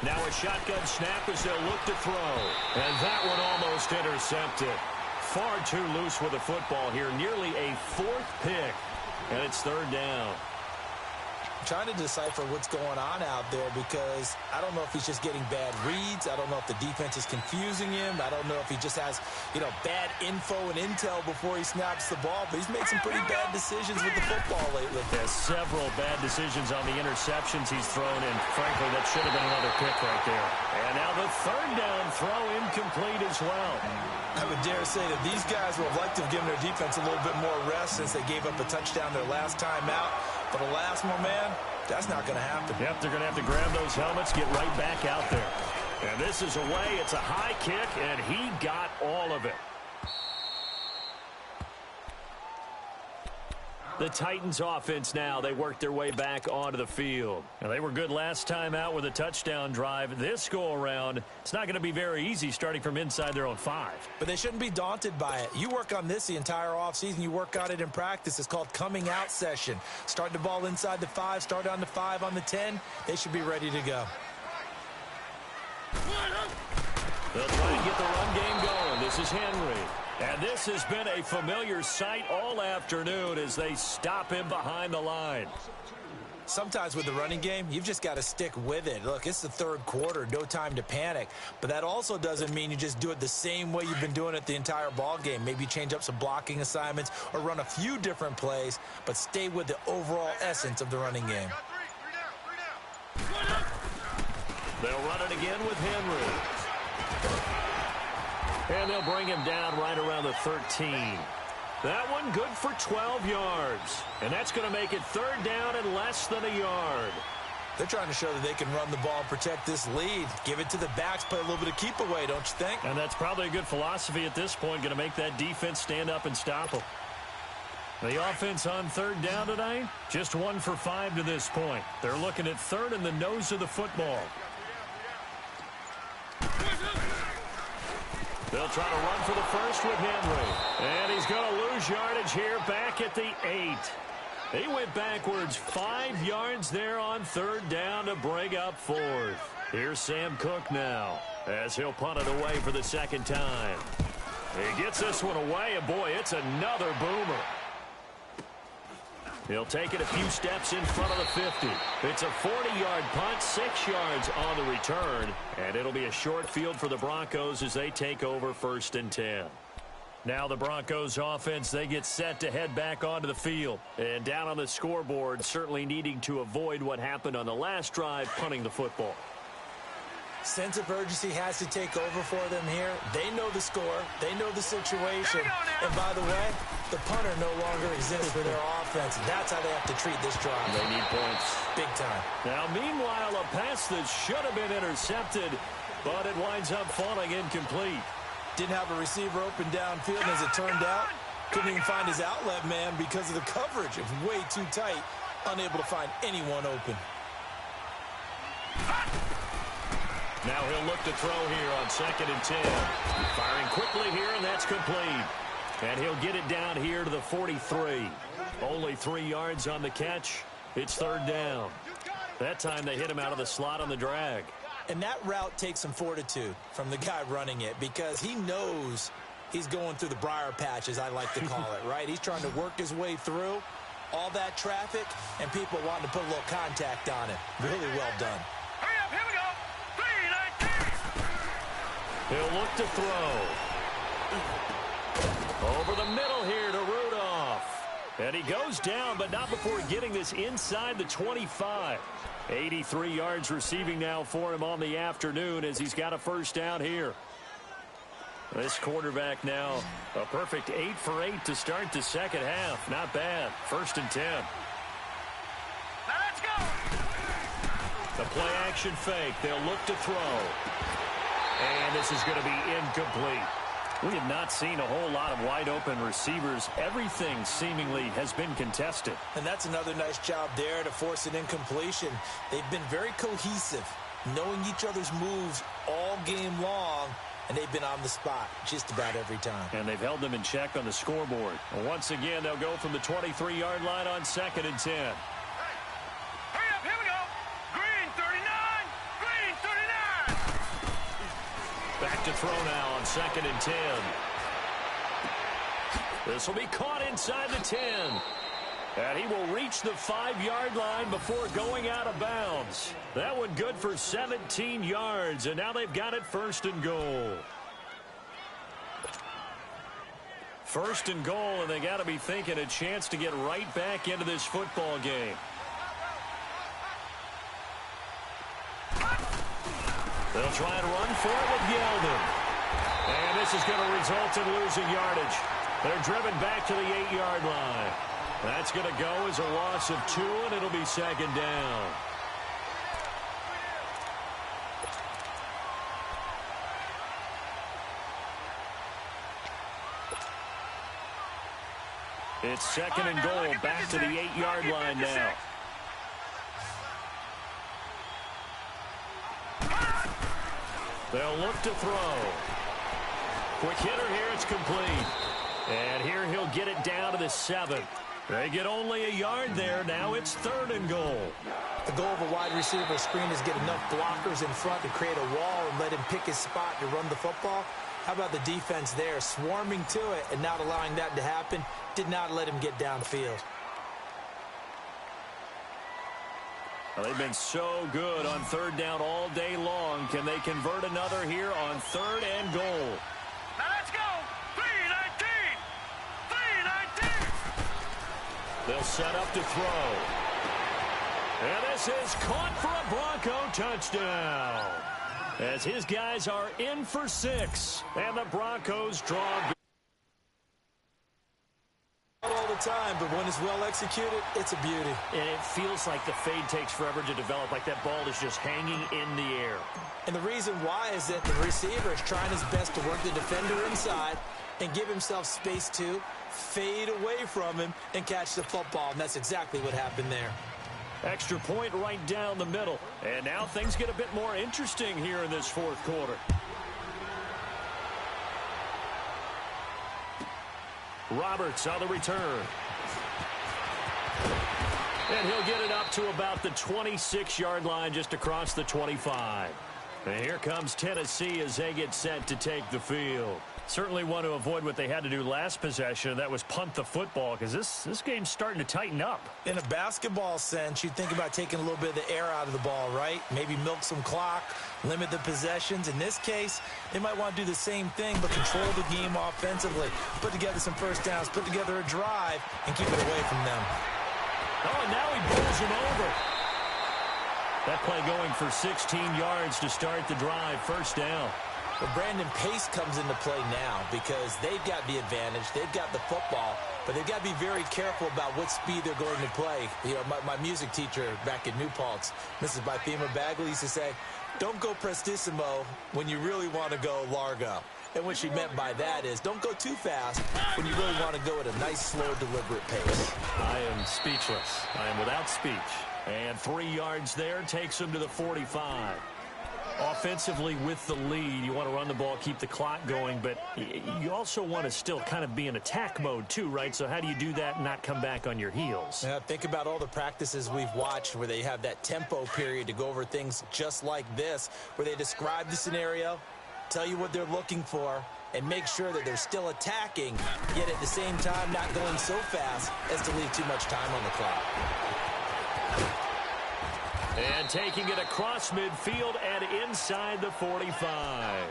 Now a shotgun snap as they'll look to throw. And that one almost intercepted. Far too loose with the football here. Nearly a 4th pick. And it's 3rd down. I'm trying to decipher what's going on out there because I don't know if he's just getting bad reads. I don't know if the defense is confusing him. I don't know if he just has, bad info and intel before he snaps the ball. But he's made some pretty bad decisions with the football lately. There's several bad decisions on the interceptions he's thrown in. Frankly, that should have been another pick right there. And now the 3rd down throw incomplete as well. I would dare say that these guys would have liked to have given their defense a little bit more rest since they gave up a touchdown their last time out. But alas, my man, that's not going to happen. Yep, they're going to have to grab those helmets, get right back out there. And this is away. It's a high kick, and he got all of it. The Titans offense now, they work their way back onto the field. Now, they were good last time out with a touchdown drive. This go-around, it's not going to be very easy starting from inside their own 5. But they shouldn't be daunted by it. You work on this the entire offseason. You work on it in practice. It's called coming out session. Start the ball inside the 5, start on the 5, on the 10. They should be ready to go. They'll try to get the run game going. This is Henry. And this has been a familiar sight all afternoon as they stop him behind the line. Sometimes with the running game, you've just got to stick with it. Look, it's the 3rd quarter, no time to panic. But that also doesn't mean you just do it the same way you've been doing it the entire ball game. Maybe change up some blocking assignments or run a few different plays, but stay with the overall essence of the running game. They'll run it again with Henry. And they'll bring him down right around the 13. That one good for 12 yards. And that's going to make it 3rd down and less than a yard. They're trying to show that they can run the ball and protect this lead. Give it to the backs, play a little bit of keep away, don't you think? And that's probably a good philosophy at this point, going to make that defense stand up and stop them. The offense on 3rd down tonight, just 1 for 5 to this point. They're looking at 3rd in the nose of the football. They'll try to run for the first with Henry. And he's going to lose yardage here back at the 8. He went backwards 5 yards there on 3rd down to bring up 4th. Here's Sam Cook now as he'll punt it away for the 2nd time. He gets this one away, and boy, it's another boomer. He'll take it a few steps in front of the 50. It's a 40-yard punt, 6 yards on the return. And it'll be a short field for the Broncos as they take over 1st and 10. Now the Broncos offense, they get set to head back onto the field. And down on the scoreboard, certainly needing to avoid what happened on the last drive, punting the football. Sense of urgency has to take over for them here. They know the score. They know the situation. And by the way, the punter no longer exists for their offense. That's how they have to treat this drive. They need points. Big time. Now, meanwhile, a pass that should have been intercepted, but it winds up falling incomplete. Didn't have a receiver open downfield, and as it turned out, couldn't even find his outlet man because of the coverage. It was way too tight, unable to find anyone open. Now he'll look to throw here on 2nd and 10. Firing quickly here, and that's complete. And he'll get it down here to the 43. Only 3 yards on the catch. It's 3rd down. That time they hit him out of the slot on the drag. And that route takes some fortitude from the guy running it because he knows he's going through the briar patch, as I like to call it, right? He's trying to work his way through all that traffic and people wanting to put a little contact on it. Really well done. Hurry up, here we go. 3-19. He'll look to throw. Over the middle here to Rudolph. And he goes down, but not before getting this inside the 25. 83 yards receiving now for him on the afternoon as he's got a first down here. This quarterback now a perfect 8 for 8 to start the second half. Not bad. 1st and 10. Now let's go. The play action fake. They'll look to throw. And this is going to be incomplete. We have not seen a whole lot of wide open receivers. Everything seemingly has been contested. And that's another nice job there to force an incompletion. They've been very cohesive, knowing each other's moves all game long, and they've been on the spot just about every time. And they've held them in check on the scoreboard. Once again, they'll go from the 23-yard line on 2nd and 10. Hurry up, here we go. Green 39. Green 39. Back to throw now on 2nd and 10. This will be caught inside the 10. And he will reach the 5-yard line before going out of bounds. That one good for 17 yards, and now they've got it 1st and goal. 1st and goal, and they got to be thinking a chance to get right back into this football game. They'll try and run for it with Yeldon. And this is going to result in losing yardage. They're driven back to the 8-yard line. That's going to go as a loss of 2, and it'll be 2nd down. It's 2nd and goal, back to the 8-yard line now. They'll look to throw. Quick hitter here, it's complete. And here he'll get it down to the 7. They get only a yard there. Now it's 3rd and goal. The goal of a wide receiver screen is get enough blockers in front to create a wall and let him pick his spot to run the football. How about the defense there, swarming to it and not allowing that to happen? Did not let him get downfield. Well, they've been so good on 3rd down all day long. Can they convert another here on 3rd and goal? Now let's go. 3-19. 3-19. They'll set up to throw. And this is caught for a Bronco touchdown. As his guys are in for 6. And the Broncos draw. All the time, but when it's well executed, it's a beauty. And it feels like the fade takes forever to develop, like that ball is just hanging in the air. And the reason why is that the receiver is trying his best to work the defender inside and give himself space to fade away from him and catch the football. And that's exactly what happened there. Extra point right down the middle. And now things get a bit more interesting here in this 4th quarter. Roberts on the return. And he'll get it up to about the 26-yard line, just across the 25. And here comes Tennessee as they get set to take the field. Certainly want to avoid what they had to do last possession. That was punt the football, because this game's starting to tighten up. In a basketball sense, you think about taking a little bit of the air out of the ball, right? Maybe milk some clock, limit the possessions. In this case, they might want to do the same thing, but control the game offensively. Put together some first downs, put together a drive, and keep it away from them. Oh, and now he bowls him over. That play going for 16 yards to start the drive. 1st down. Well, Brandon, pace comes into play now because they've got the advantage. They've got the football, but they've got to be very careful about what speed they're going to play. You know, my music teacher back in New Paltz, Mrs. Bythema Bagley, used to say, don't go prestissimo when you really want to go largo. And what she meant by that is don't go too fast when you really want to go at a nice, slow, deliberate pace. I am speechless. I am without speech. And 3 yards there takes him to the 45. Off offensively with the lead. You want to run the ball, keep the clock going, but you also want to still kind of be in attack mode too, right? So how do you do that and not come back on your heels? Yeah, think about all the practices we've watched where they have that tempo period to go over things just like this, where they describe the scenario, tell you what they're looking for, and make sure that they're still attacking, yet at the same time not going so fast as to leave too much time on the clock. And taking it across midfield and inside the 45.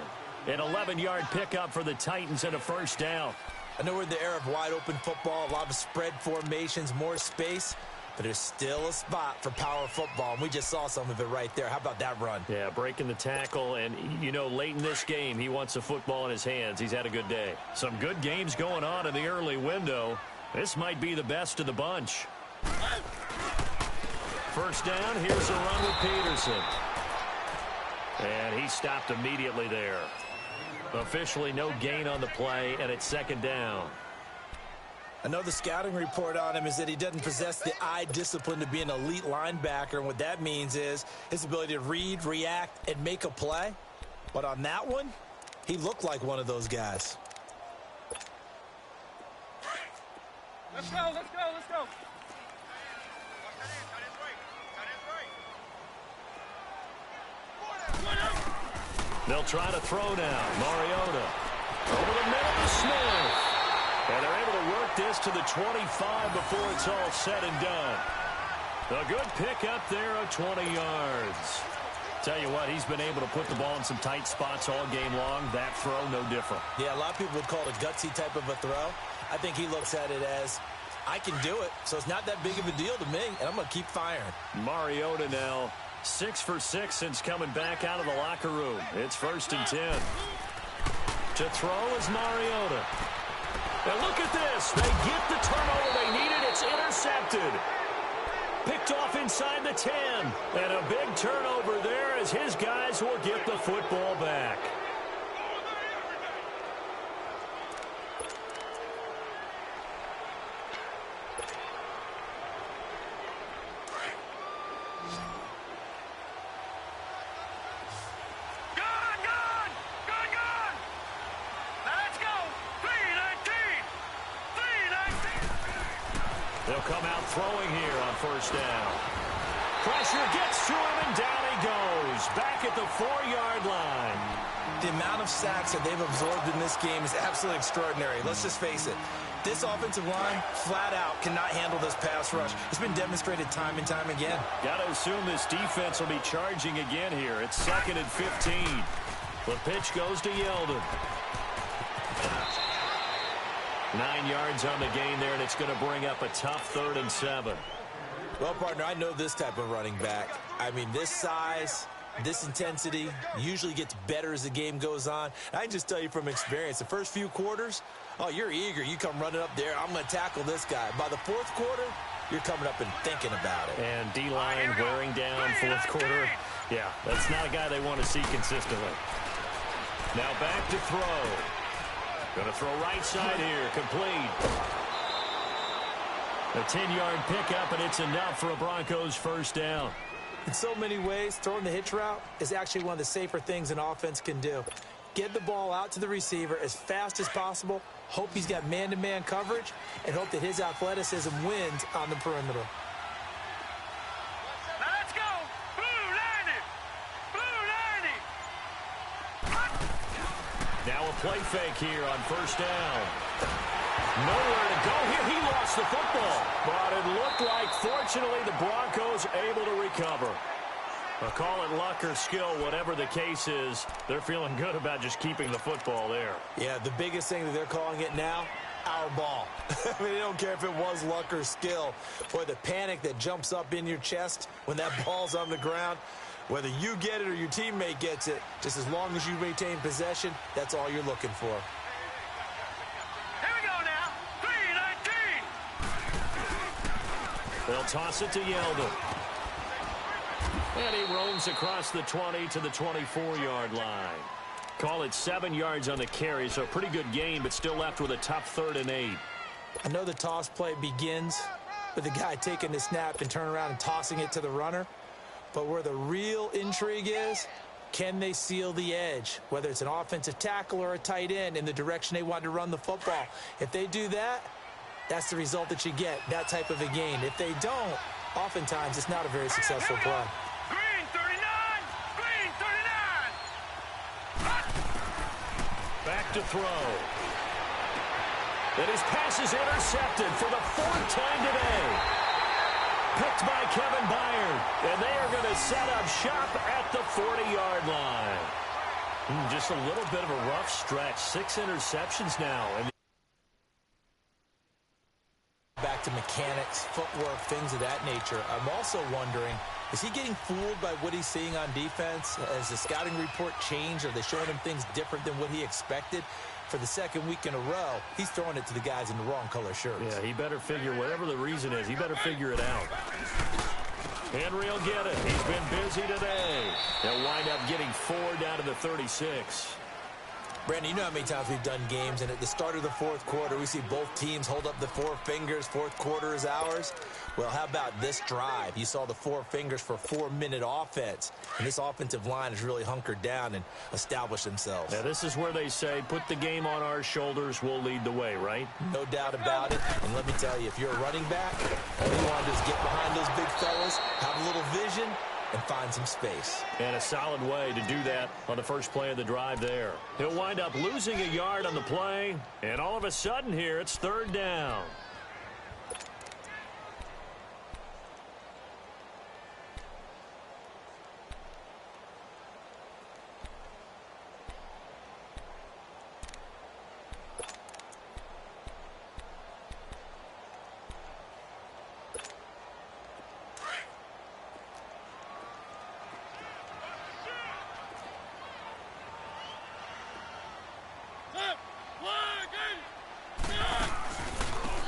An 11-yard pickup for the Titans and a first down. I know we're in the era of wide-open football, a lot of spread formations, more space, but there's still a spot for power football, and we just saw some of it right there. How about that run? Yeah, breaking the tackle, and, you know, late in this game, he wants the football in his hands. He's had a good day. Some good games going on in the early window. This might be the best of the bunch. First down, here's a run with Peterson. And he stopped immediately there. Officially no gain on the play, and it's second down. I know the scouting report on him is that he doesn't possess the eye discipline to be an elite linebacker, and what that means is his ability to read, react, and make a play. But on that one, he looked like one of those guys. Let's go, let's go, let's go. They'll try to throw now. Mariota over the middle to Smith. And they're able to work this to the 25 before it's all said and done. A good pickup there of 20 yards. Tell you what, he's been able to put the ball in some tight spots all game long. That throw, no different. Yeah, a lot of people would call it a gutsy type of a throw. I think he looks at it as, I can do it, so it's not that big of a deal to me, and I'm going to keep firing. Mariota now 6 for 6 since coming back out of the locker room. It's first and 10. To throw is Mariota. And look at this. They get the turnover they needed. It's intercepted. Picked off inside the 10. And a big turnover there as his guys will get the football back. They'll come out throwing here on first down. Pressure gets to him, and down he goes. Back at the 4-yard line. The amount of sacks that they've absorbed in this game is absolutely extraordinary. Let's just face it. This offensive line, flat out, cannot handle this pass rush. It's been demonstrated time and time again. Got to assume this defense will be charging again here. It's second and 15. The pitch goes to Yeldon. 9 yards on the gain there, and it's going to bring up a tough 3rd and 7. Well, partner, I know this type of running back. I mean, this size, this intensity usually gets better as the game goes on. I can just tell you from experience, the first few quarters, oh, you're eager. You come running up there, I'm going to tackle this guy. By the 4th quarter, you're coming up and thinking about it. And D-line wearing down 4th quarter. Yeah, that's not a guy they want to see consistently. Now back to throw. Going to throw right side here, complete. A 10-yard pickup, and it's enough for a Broncos first down. In so many ways, throwing the hitch route is actually one of the safer things an offense can do. Get the ball out to the receiver as fast as possible, hope he's got man-to-man coverage, and hope that his athleticism wins on the perimeter. Now let's go. Blue landing. Blue landing. Now a play fake here on first down. Nowhere to go here. He lost the football. But it looked like, fortunately, the Broncos able to recover. I'll call it luck or skill, whatever the case is. They're feeling good about just keeping the football there. Yeah, the biggest thing that they're calling it now, our ball. I mean, they don't care if it was luck or skill. Boy, the panic that jumps up in your chest when that ball's on the ground, whether you get it or your teammate gets it, just as long as you retain possession, that's all you're looking for. Here we go now. 3-19. They'll toss it to Yeldon. And he roams across the 20 to the 24-yard line. Call it 7 yards on the carry, so a pretty good gain, but still left with a tough 3rd and 8. I know the toss play begins with the guy taking the snap and turning around and tossing it to the runner. But where the real intrigue is Can they seal the edge, whether it's an offensive tackle or a tight end, in the direction they want to run the football? If they do that, that's the result that you get, that type of a gain. If they don't, oftentimes it's not a very successful play. Green 39! Green 39! Back to throw. And his pass is intercepted for the 4th time today. Picked by Kevin Byard. And they are going to set up shop at the 40-yard line. Just a little bit of a rough stretch. 6 interceptions now. And back to mechanics, footwork, things of that nature. I'm also wondering, is he getting fooled by what he's seeing on defense? Has the scouting report changed? Are they showing him things different than what he expected? For the 2nd week in a row, he's throwing it to the guys in the wrong color shirts. Yeah, he better figure, whatever the reason is, he better figure it out. Henry will get it. He's been busy today. They'll wind up getting 4 down to the 36. Brandon, you know how many times we've done games, and at the start of the 4th quarter, we see both teams hold up the 4 fingers, 4th quarter is ours. Well, how about this drive? You saw the 4 fingers for 4-minute offense, and this offensive line has really hunkered down and established themselves. Yeah, this is where they say, put the game on our shoulders, we'll lead the way, right? No doubt about it, and let me tell you, if you're a running back, all you want to do is get behind those big fellas, have a little vision, and find some space. And a solid way to do that on the first play of the drive there. He'll wind up losing a yard on the play, and all of a sudden here, it's 3rd down.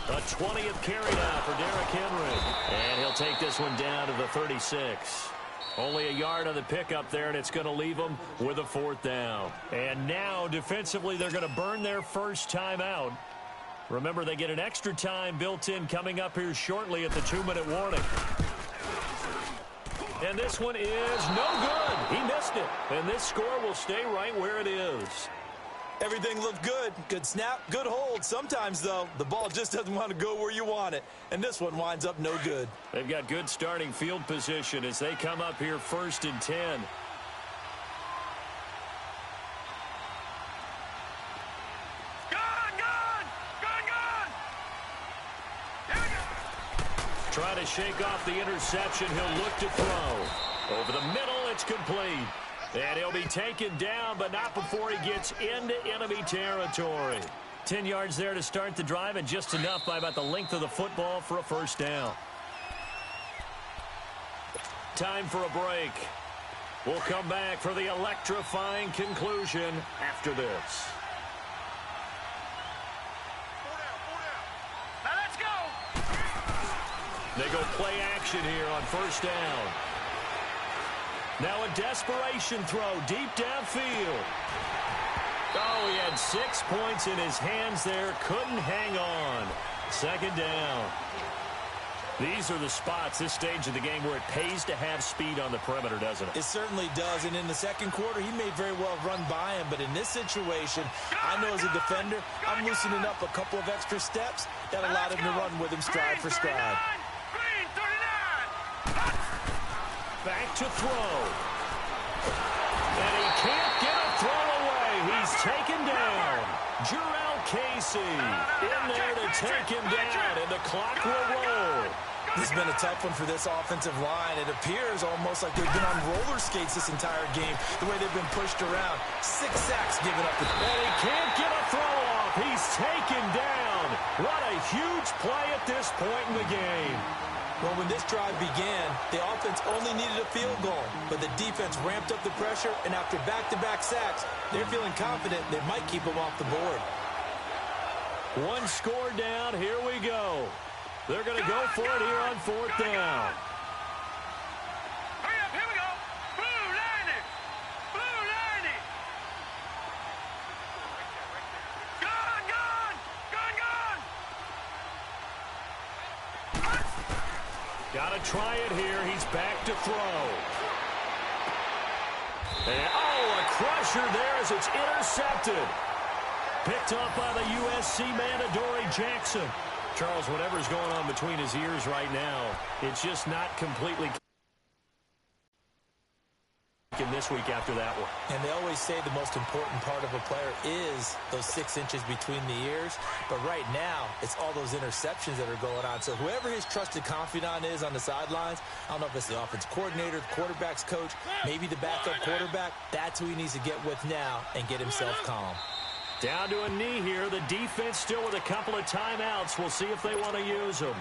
A 20th carry now for Derrick Henry. And he'll take this one down to the 36. Only a yard on the pickup there, and it's going to leave them with a 4th down. And now, defensively, they're going to burn their first time out. Remember, they get an extra time built in coming up here shortly at the 2-minute warning. And this one is no good. He missed it. And this score will stay right where it is. Everything looked good. Good snap, good hold. Sometimes, though, the ball just doesn't want to go where you want it. And this one winds up no good. They've got good starting field position as they come up here 1st and 10. Trying to shake off the interception. He'll look to throw. Over the middle, it's complete. And he'll be taken down, but not before he gets into enemy territory. 10 yards there to start the drive, and just enough by about the length of the football for a 1st down. Time for a break. We'll come back for the electrifying conclusion after this. Now let's go. They go play action here on 1st down. Now a desperation throw deep downfield. Oh, he had 6 points in his hands there. Couldn't hang on. 2nd down. These are the spots, this stage of the game, where it pays to have speed on the perimeter, doesn't it? It certainly does. And in the 2nd quarter, he may very well have run by him. But in this situation, I know as a defender, I'm loosening up a couple of extra steps that allowed him to run with him stride for stride. Back to throw. And he can't get a throw away. He's taken down. Jarrell Casey in there to take him down, and the clock will roll. This has been a tough one for this offensive line. It appears almost like they've been on roller skates this entire game, the way they've been pushed around. 6 sacks given up. And he can't get a throw off. He's taken down. What a huge play at this point in the game. Well, when this drive began, the offense only needed a field goal, but the defense ramped up the pressure, and after back-to-back sacks, they're feeling confident they might keep them off the board. 1 score down. Here we go. They're going to go for it here on 4th down. Hurry up, here we go. Blue 90. Blue 90. Gone, gone. Gone, gone. Got to try it here. He's back to throw. And, oh, a crusher there as it's intercepted. Picked off by the USC man, Adoree Jackson. Charles, whatever's going on between his ears right now, it's just not completely this week after that one. And they always say the most important part of a player is those 6 inches between the ears. But right now, it's all those interceptions that are going on. So whoever his trusted confidant is on the sidelines, I don't know if it's the offense coordinator, the quarterback's coach, maybe the backup quarterback, that's who he needs to get with now and get himself calm. Down to a knee here. The defense still with a couple of timeouts. We'll see if they want to use them.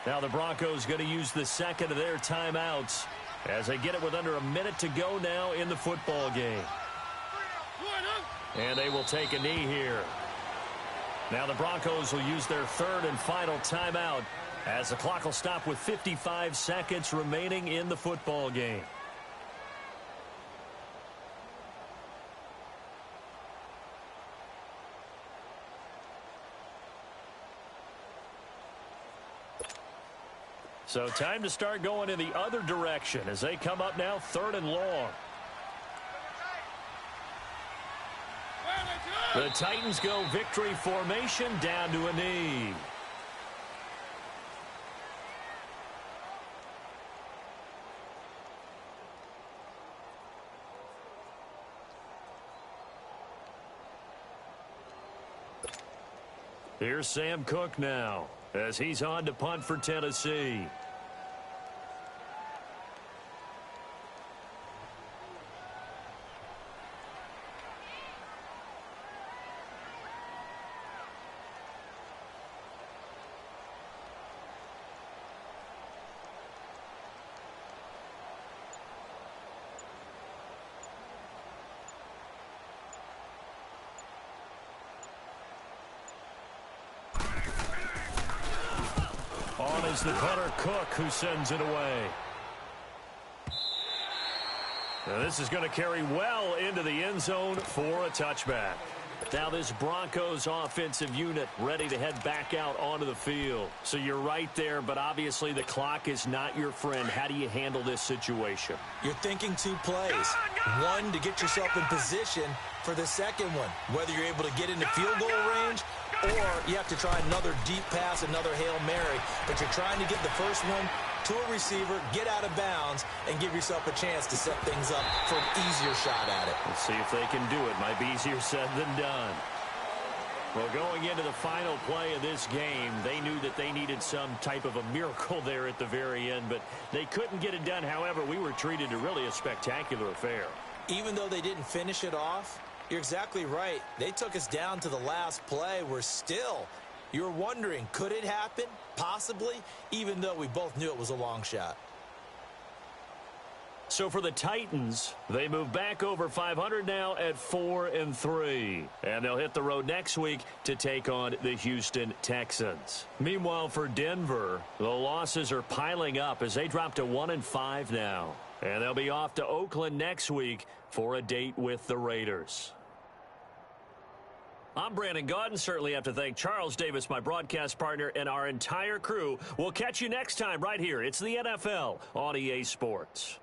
Now the Broncos going to use the second of their timeouts as they get it with under a minute to go now in the football game. And they will take a knee here. Now the Broncos will use their third and final timeout as the clock will stop with 55 seconds remaining in the football game. So time to start going in the other direction as they come up now third and long. The Titans go victory formation down to a knee. Here's Sam Cook now as he's on to punt for Tennessee. On is the punter Cook, who sends it away. Now this is going to carry well into the end zone for a touchback. Now this Broncos offensive unit ready to head back out onto the field. So you're right there, but obviously the clock is not your friend. How do you handle this situation? You're thinking 2 plays. One, to get yourself in position for the second one, whether you're able to get into field goal range or you have to try another deep pass, another Hail Mary. But you're trying to get the first one to a receiver, get out of bounds, and give yourself a chance to set things up for an easier shot at it. Let's see if they can do it. Might be easier said than done. Well, going into the final play of this game, they knew that they needed some type of a miracle there at the very end, but they couldn't get it done. However, we were treated to really a spectacular affair. Even though they didn't finish it off, you're exactly right. They took us down to the last play. We're still, you're wondering, could it happen? Possibly, even though we both knew it was a long shot. So for the Titans, they move back over 500 now at 4-3. And they'll hit the road next week to take on the Houston Texans. Meanwhile, for Denver, the losses are piling up as they drop to 1-5 now. And they'll be off to Oakland next week for a date with the Raiders. I'm Brandon Gaudin. Certainly have to thank Charles Davis, my broadcast partner, and our entire crew. We'll catch you next time right here. It's the NFL on EA Sports.